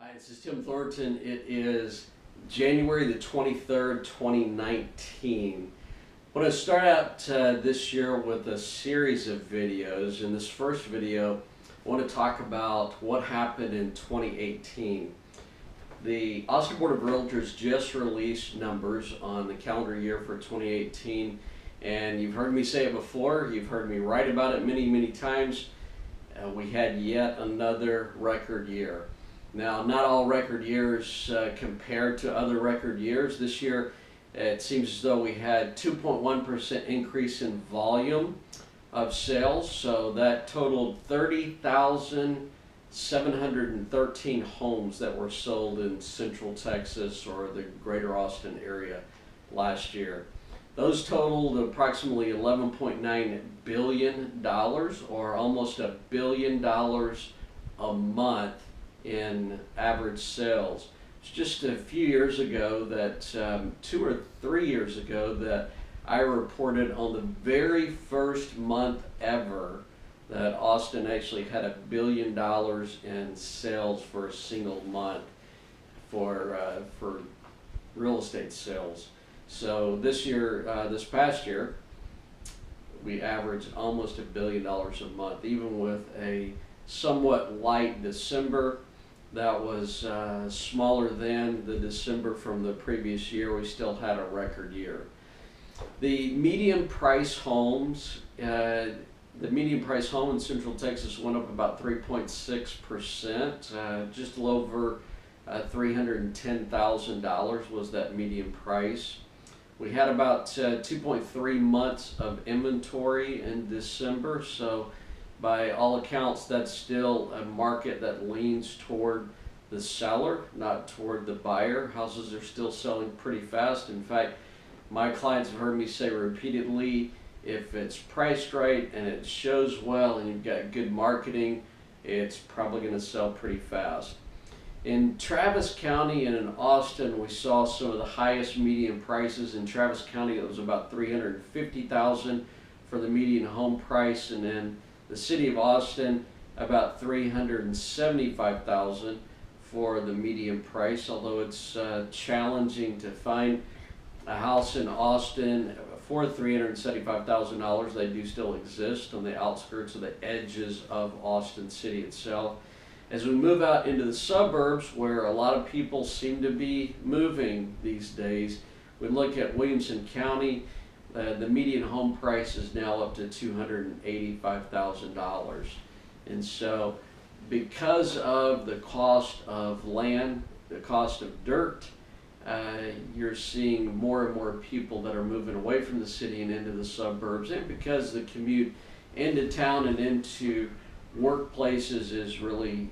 Hi, this is Tim Thornton. It is January the 23rd, 2019. I want to start out this year with a series of videos. In this first video, I want to talk about what happened in 2018. The Austin Board of Realtors just released numbers on the calendar year for 2018, and you've heard me say it before, you've heard me write about it many times. We had yet another record year. Now, not all record years compared to other record years. This year, it seems as though we had 2.1% increase in volume of sales. So that totaled 30,713 homes that were sold in Central Texas or the greater Austin area last year. Those totaled approximately $11.9 billion, or almost $1 billion a month in average sales. It's just a few years ago that, 2 or 3 years ago, that I reported on the very first month ever that Austin actually had $1 billion in sales for a single month for real estate sales. So this year, this past year, we averaged almost $1 billion a month, even with a somewhat light December. That was smaller than the December from the previous year. We still had a record year. The median price homes, the median price home in Central Texas went up about 3.6%, just a little over $310,000 was that median price. We had about 2.3 months of inventory in December, so by all accounts, that's still a market that leans toward the seller, not toward the buyer. Houses are still selling pretty fast. In fact, my clients have heard me say repeatedly, if it's priced right and it shows well and you've got good marketing, it's probably going to sell pretty fast. In Travis County and in Austin, we saw some of the highest median prices. In Travis County, it was about $350,000 for the median home price, and then the city of Austin, about $375,000 for the median price, although it's challenging to find a house in Austin for $375,000. They do still exist on the outskirts of the edges of Austin City itself. As we move out into the suburbs, where a lot of people seem to be moving these days, we look at Williamson County. The median home price is now up to $285,000. And so because of the cost of land, the cost of dirt, you're seeing more and more people that are moving away from the city and into the suburbs. And because the commute into town and into workplaces is really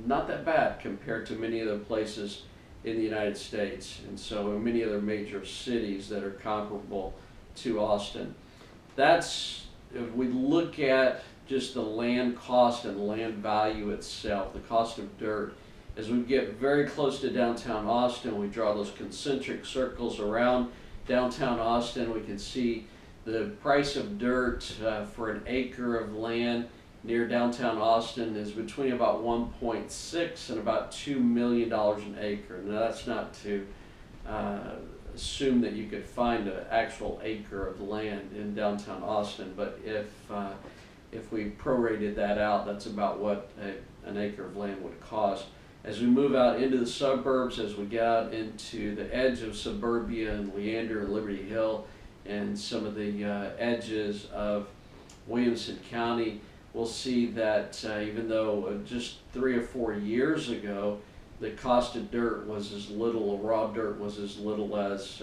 not that bad compared to many other places in the United States. And so in many other major cities that are comparable to Austin. That's, if we look at just the land cost and land value itself, the cost of dirt, as we get very close to downtown Austin, we draw those concentric circles around downtown Austin, we can see the price of dirt for an acre of land near downtown Austin is between about 1.6 and about $2 million an acre. Now that's not to assume that you could find an actual acre of land in downtown Austin, but if we prorated that out, that's about what an acre of land would cost. As we move out into the suburbs, as we get out into the edge of suburbia and Leander and Liberty Hill and some of the edges of Williamson County, we'll see that even though just 3 or 4 years ago the cost of dirt was as little, raw dirt was as little as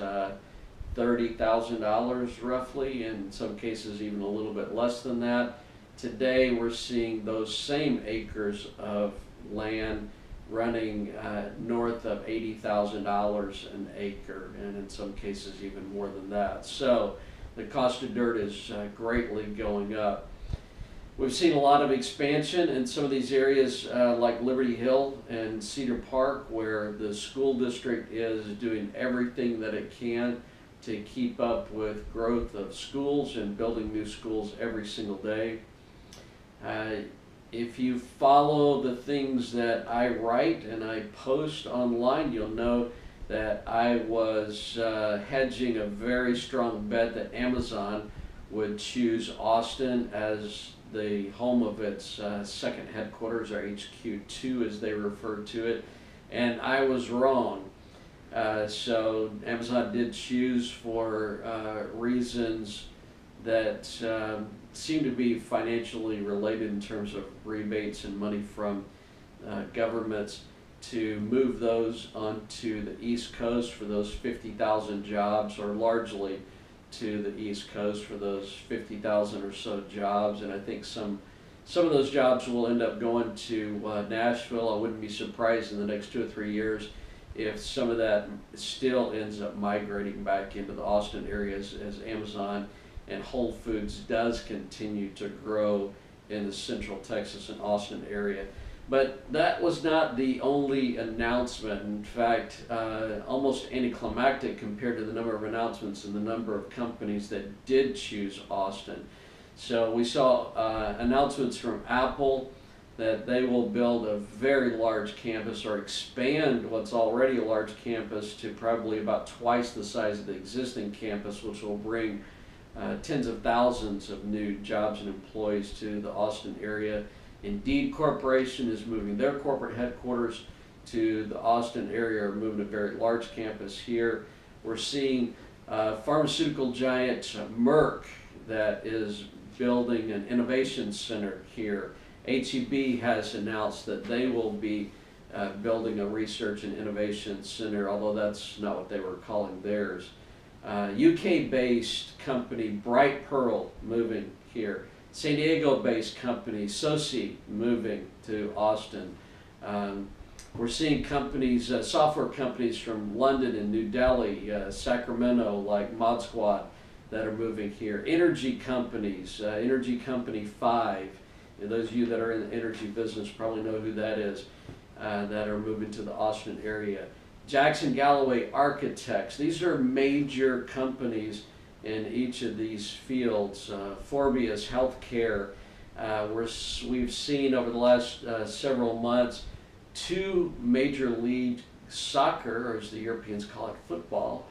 $30,000 roughly, in some cases even a little bit less than that. Today we're seeing those same acres of land running north of $80,000 an acre, and in some cases even more than that. So the cost of dirt is greatly going up. We've seen a lot of expansion in some of these areas like Liberty Hill and Cedar Park, where the school district is doing everything that it can to keep up with growth of schools and building new schools every single day. if you follow the things that I write and I post online, you'll know that I was hedging a very strong bet that Amazon would choose Austin as the home of its second headquarters, or HQ2 as they referred to it, and I was wrong. So Amazon did choose for reasons that seem to be financially related in terms of rebates and money from governments, to move those onto the East Coast for those 50,000 jobs, or largely to the East Coast for those 50,000 or so jobs. And I think some of those jobs will end up going to Nashville. I wouldn't be surprised in the next 2 or 3 years if some of that still ends up migrating back into the Austin area as Amazon and Whole Foods does continue to grow in the Central Texas and Austin area. But that was not the only announcement. In fact, almost anticlimactic compared to the number of announcements and the number of companies that did choose Austin. So we saw announcements from Apple that they will build a very large campus, or expand what's already a large campus to probably about twice the size of the existing campus, which will bring tens of thousands of new jobs and employees to the Austin area. Indeed Corporation is moving their corporate headquarters to the Austin area, or moving a very large campus here. We're seeing pharmaceutical giant Merck that is building an innovation center here. HEB has announced that they will be building a research and innovation center, although that's not what they were calling theirs. UK-based company Bright Pearl moving here. San Diego-based company Soci moving to Austin. We're seeing companies, software companies from London and New Delhi, Sacramento, like Mod Squad, that are moving here. Energy companies, Energy Company 5, and those of you that are in the energy business probably know who that is, that are moving to the Austin area. Jackson Galloway Architects, these are major companies in each of these fields. Forbius Healthcare, we've seen over the last several months 2 Major League Soccer, or as the Europeans call it, football,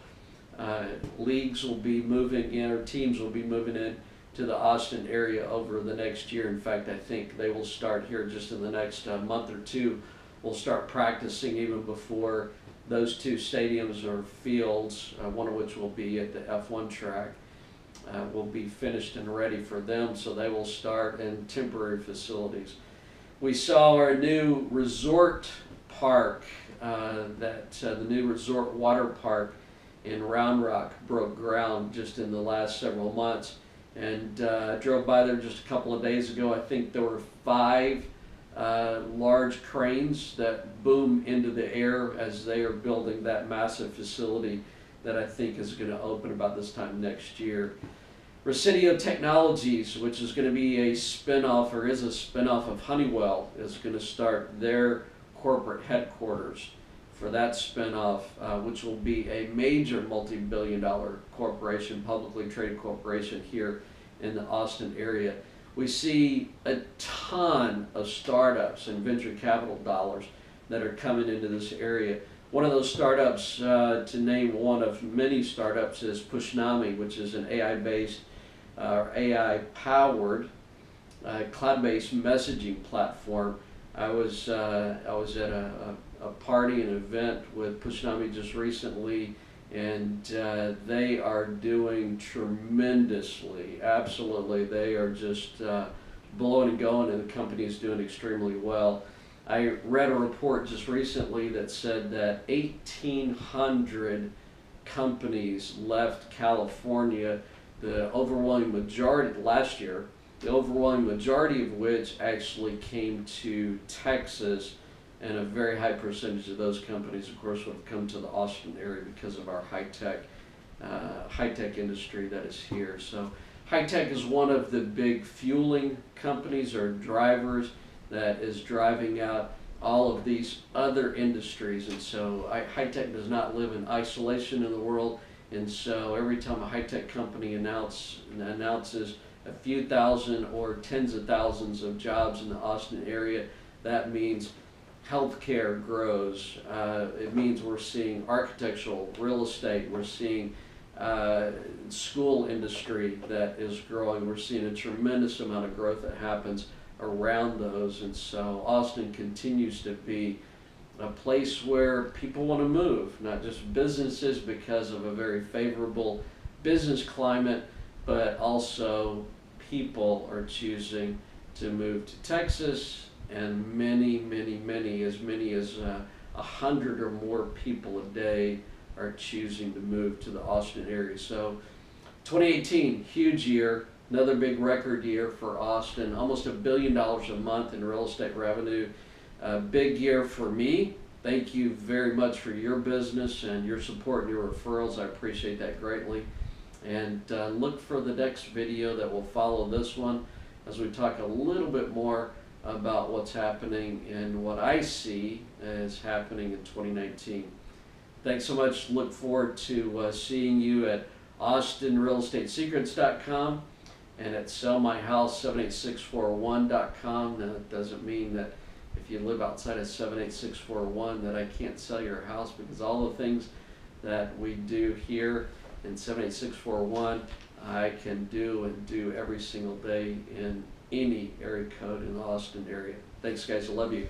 leagues will be moving in, or teams will be moving in to the Austin area over the next year. In fact, I think they will start here just in the next month or two. We'll start practicing even before those 2 stadiums or fields, one of which will be at the F1 track, will be finished and ready for them, so they will start in temporary facilities. We saw our new resort park, the new resort water park in Round Rock broke ground just in the last several months, and I drove by there just a couple of days ago. I think there were 5 large cranes that boom into the air as they are building that massive facility that I think is going to open about this time next year. Resideo Technologies, which is going to be a spinoff, or is a spinoff of Honeywell, is going to start their corporate headquarters for that spinoff, which will be a major multi-billion-dollar corporation, publicly traded corporation here in the Austin area. We see a ton of startups and venture capital dollars that are coming into this area. One of those startups, to name one of many startups, is Pushnami, which is an AI-based, AI-powered, cloud-based messaging platform. I was at a party, an event with Pushnami just recently, and they are doing tremendously. Absolutely, they are just blowing and going, and the company is doing extremely well. I read a report just recently that said that 1,800 companies left California, the overwhelming majority last year, the overwhelming majority of which actually came to Texas, and a very high percentage of those companies, of course, would have come to the Austin area because of our high-tech industry that is here. So high-tech is one of the big fueling companies or drivers that is driving out all of these other industries. And so high-tech does not live in isolation in the world. And so every time a high-tech company announces a a few thousand or tens of thousands of jobs in the Austin area. That means healthcare grows. It means we're seeing architectural, real estate, we're seeing school industry that is growing. We're seeing a tremendous amount of growth that happens around those, and so Austin continues to be a place where people want to move, not just businesses because of a very favorable business climate, but also people are choosing to move to Texas, and many as 100 or more people a day are choosing to move to the Austin area. So 2018, huge year, another big record year for Austin, almost $1 billion a month in real estate revenue. A big year for me. Thank you very much for your business and your support and your referrals. I appreciate that greatly. And look for the next video that will follow this one as we talk a little bit more about what's happening and what I see is happening in 2019. Thanks so much. Look forward to seeing you at austinrealestatesecrets.com and at sellmyhouse78641.com. Now, that doesn't mean that if you live outside of 78641 that I can't sell your house, because all the things that we do here in 78641 I can do and do every single day in any area code in the Austin area. Thanks guys, I love you.